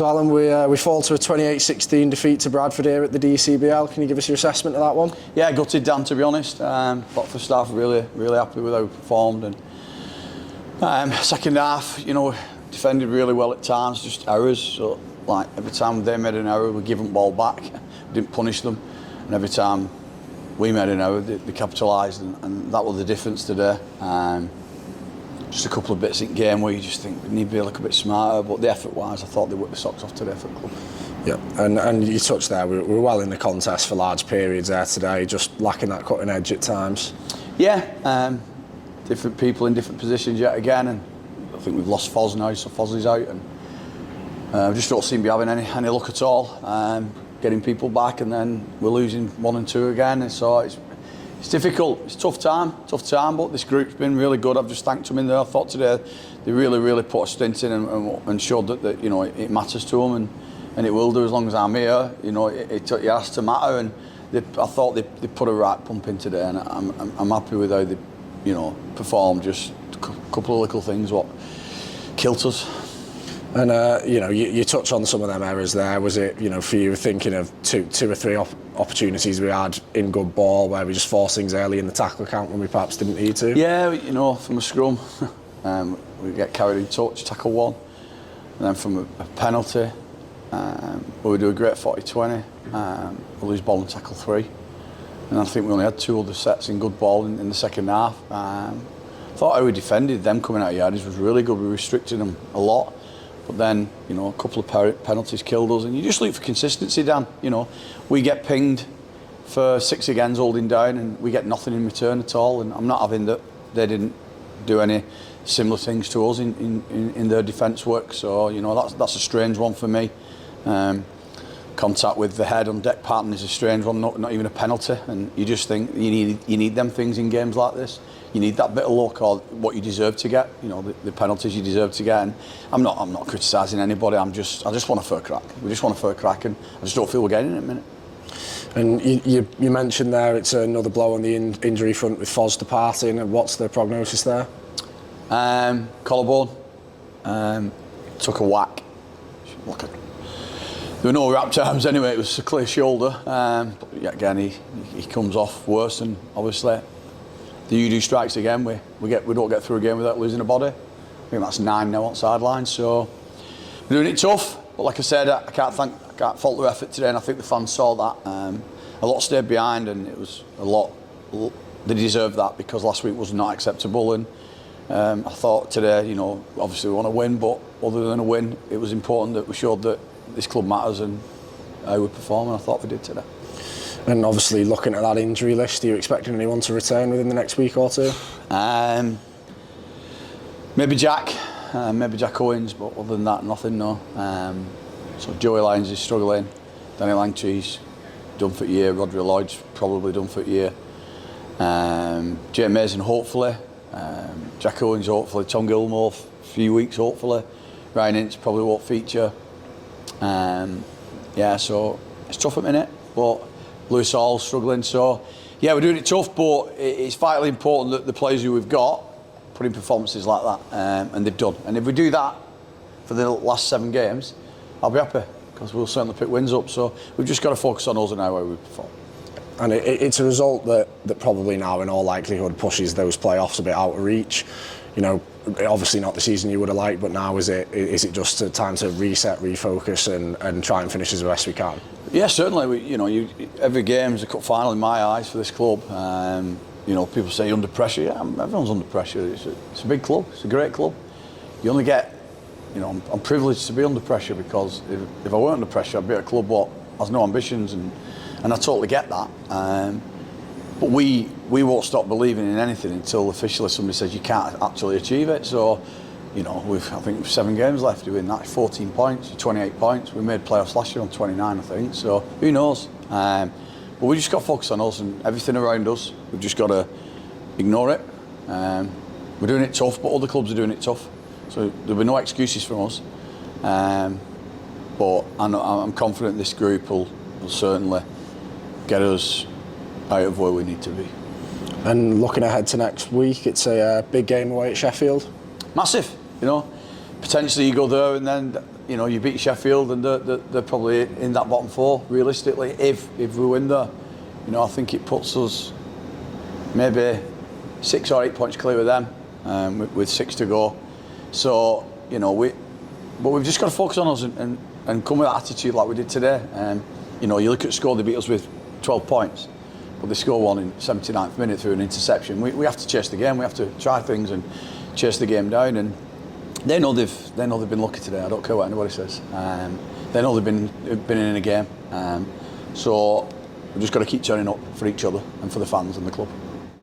So Alan, we fall to a 28-16 defeat to Bradford here at the DCBL. Can you give us your assessment of that one? Yeah, gutted, Dan, to be honest. But for staff, really happy with how we performed. And second half, defended really well at times, just errors. So like every time they made an error, we give them the ball back. We didn't punish them, and every time we made an error, they capitalised, and that was the difference today. Just a couple of bits in game where you just think we need to be a little bit smarter, but the effort-wise, I thought they worked the socks off today for the club. Yeah, and you touched there, we were well in the contest for large periods there today, just lacking that cutting edge at times. Yeah, different people in different positions yet again, and I think we've lost Foz now, so Foz is out, and we just don't seem to be having any luck at all. Getting people back, and then we're losing 1 and 2 again, and so it's difficult. It's a tough time, but this group's been really good. I've just thanked them in there. I thought today they really put a stint in and showed that it matters to them, and it will do as long as I'm here. It has to matter, and I thought they put a right pump in today, and I'm happy with how they performed. Just a couple of little things what killed us. And you touch on some of them errors there. Was it for you thinking of two or three opportunities we had in good ball where we just forced things early in the tackle count when we perhaps didn't need to? Yeah, from a scrum, we get carried in touch, tackle 1, and then from a penalty, where we do a great 40-20, we lose ball and tackle 3, and I think we only had 2 other sets in good ball in the second half. I thought how we defended them coming out of yards was really good. We restricted them a lot. But then, a couple of penalties killed us, and you just look for consistency, Dan. We get pinged for 6 agains holding down, and we get nothing in return at all. And I'm not having that they didn't do any similar things to us in their defence work. So that's a strange one for me. Contact with the head on deck pattern is a strange one, not even a penalty. And you just think you need them things in games like this. You need that bit of luck or what you deserve to get. The penalties you deserve to get. And I'm not criticising anybody. I just want a fair crack. We just want a fair crack, and I just don't feel we're getting it in a minute. And you mentioned there it's another blow on the injury front with Foz departing. And what's the prognosis there? Collarbone. Took a whack. There were no wrap terms anyway. It was a clear shoulder. But yet again, he comes off worse, and obviously. The UD strikes again. We don't get through a game without losing a body. I think that's 9 now on sideline. So we're doing it tough. But like I said, I can't fault their effort today, and I think the fans saw that. A lot stayed behind, and it was a lot. They deserved that because last week was not acceptable. And I thought today, obviously we want to win, but other than a win, it was important that we showed that this club matters and how we perform. And I thought we did today. And obviously, looking at that injury list, are you expecting anyone to return within the next week or 2? Maybe Jack Owens, but other than that, nothing, no. So Joey Lyons is struggling. Danny Langtree's done for a year. Rodri Lloyd's probably done for a year. Jay Mason, hopefully. Jack Owens, hopefully. Tom Gilmore, a few weeks, hopefully. Ryan Ince probably won't feature. So it's tough at the minute, but Lewis Hall's struggling, so yeah, we're doing it tough, but it's vitally important that the players who we've got put in performances like that, and they've done. And if we do that for the last 7 games, I'll be happy, because we'll certainly pick wins up. So we've just got to focus on us and how we perform. And it's a result that probably now, in all likelihood, pushes those playoffs a bit out of reach. Obviously not the season you would have liked, but now is it just a time to reset, refocus, and try and finish as best we can? Yeah, certainly. Every game is a cup final in my eyes for this club. People say under pressure. Yeah, everyone's under pressure. It's a big club. It's a great club. You only get, I'm privileged to be under pressure, because if I weren't under pressure, I'd be at a club what has no ambitions, and I totally get that. But we won't stop believing in anything until officially somebody says you can't actually achieve it. So, I think we've 7 games left to win. That's 14 points, 28 points. We made playoffs last year on 29, I think. So who knows? But we just got to focus on us and everything around us. We've just got to ignore it. We're doing it tough, but other clubs are doing it tough. So there'll be no excuses from us. But I'm confident this group will certainly get us out of where we need to be. And looking ahead to next week, it's a big game away at Sheffield. Massive, Potentially you go there and then you know, you beat Sheffield and they're probably in that bottom four realistically. If we win there, you know, I think it puts us maybe 6 or 8 points clear of them, with 6 to go. So, you know, but we've just got to focus on us and come with that attitude like we did today. You know, you look at the score, they beat us with 12 points, but they score one in 79th minute through an interception. We have to chase the game. We have to try things and chase the game down. And they know they've been lucky today. I don't care what anybody says. They know they've been in a game. So we've just got to keep turning up for each other and for the fans and the club.